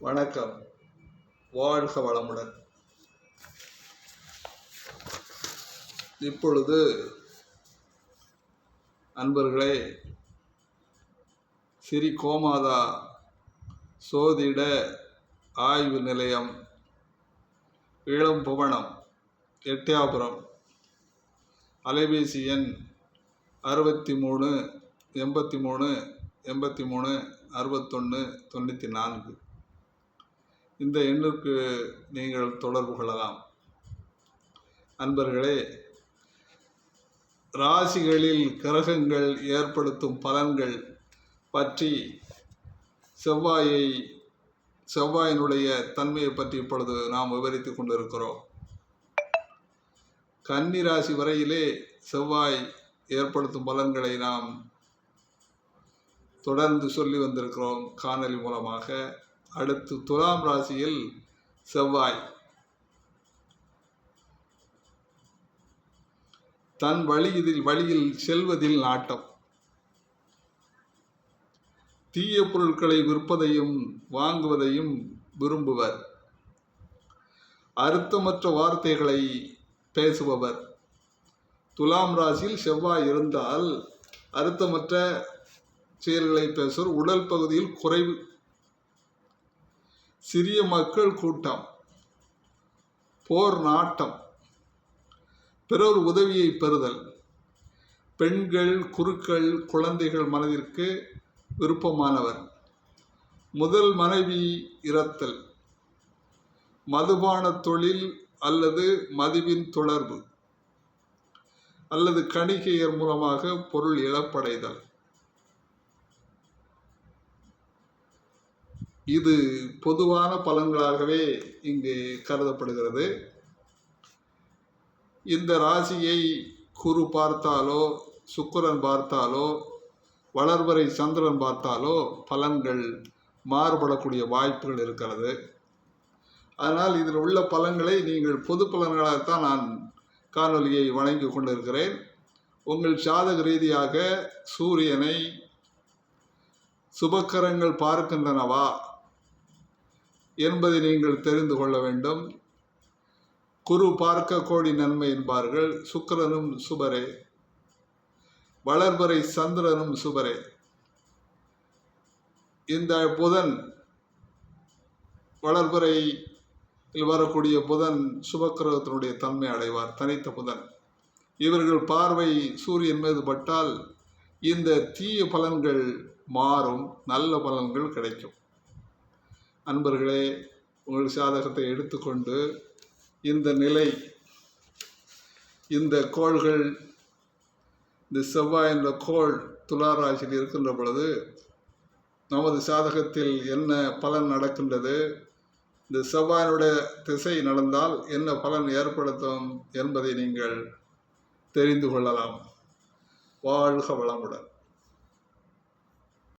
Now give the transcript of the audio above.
வணக்கம். வாழ்க வளமுடன். இப்பொழுது அன்பர்களே, ஸ்ரீ கோமாதா சோதிட ஆய்வு நிலையம், இளம்புவனம், எட்டயபுரம், அலைபேசி எண் 63 83 83 61 94. இந்த எண்ணிற்கு நீங்கள் தொடர்பு கொள்ளலாம். அன்பர்களே, ராசிகளில் கிரகங்கள் ஏற்படுத்தும் பலன்கள் பற்றி செவ்வாயினுடைய தன்மையை பற்றி இப்பொழுது நாம் விவரித்து கொண்டிருக்கிறோம். கன்னி ராசி வரையிலே செவ்வாய் ஏற்படுத்தும் பலன்களை நாம் தொடர்ந்து சொல்லி வந்திருக்கிறோம் காணொலி மூலமாக. அடுத்து துலாம் ராசியில் செவ்வாய் தன் வழியில் செல்வதில் நாட்டம், தீய பொருட்களை விற்பதையும் வாங்குவதையும் விரும்புவர், அர்த்தமற்ற வார்த்தைகளை பேசுபவர். துலாம் ராசியில் செவ்வாய் இருந்தால் அர்த்தமற்ற செயல்களை பேசுவர். உடல் பகுதியில் குறைவு, சிறிய மக்கள் கூட்டம், போர் நாட்டம், பிறர் உதவியை பெறுதல், பெண்கள், குருக்கள், குழந்தைகள் மனதிற்கு விருப்பமானவர், முதல் மனைவி இறத்தல், மதுபான தொழில் அல்லது மதுவின் தொடர்பு அல்லது கணிகையர் மூலமாக பொருள் இழப்படைதல். இது பொதுவான பலன்களாகவே இங்கு கருதப்படுகிறது. இந்த ராசியை குரு பார்த்தாலோ, சுக்கிரன் பார்த்தாலோ, வளர்வரை சந்திரன் பார்த்தாலோ பலன்கள் மாறுபடக்கூடிய வாய்ப்புகள் இருக்கிறது. அதனால் இதில் உள்ள பலன்களை நீங்கள் பொது பலன்களாகத்தான் நான் காணொலியை வழங்கி கொண்டிருக்கிறேன். உங்கள் ஜாதக ரீதியாக சூரியனை சுபக்கரங்கள் பார்க்கின்றனவா என்பதை நீங்கள் தெரிந்து கொள்ள வேண்டும். குரு பார்க்க கோடி நன்மை என்பார்கள். சுக்கிரனும் சுபரே, வளர்வரை சந்திரனும் சுபரே. இந்த புதன், வளர்வரையில் வரக்கூடிய புதன் சுபக்கிரகத்தினுடைய தன்மை அடைவார், தனித்த புதன். இவர்கள் பார்வை சூரியன் மீது பட்டால் இந்த தீய பலன்கள் மாறும், நல்ல பலன்கள் கிடைக்கும். அன்பர்களே, உங்கள் சாதகத்தை எடுத்துக்கொண்டு இந்த நிலை, இந்த கோள்கள், இந்த செவ்வாய் என்ற கோள் துலா ராசியில் இருக்கின்ற பொழுது நமது சாதகத்தில் என்ன பலன் நடக்கின்றது, இந்த செவ்வாயினுடைய திசை நடந்தால் என்ன பலன் ஏற்படுத்தும் என்பதை நீங்கள் தெரிந்து கொள்ளலாம். வாழ்க வளமுடன்.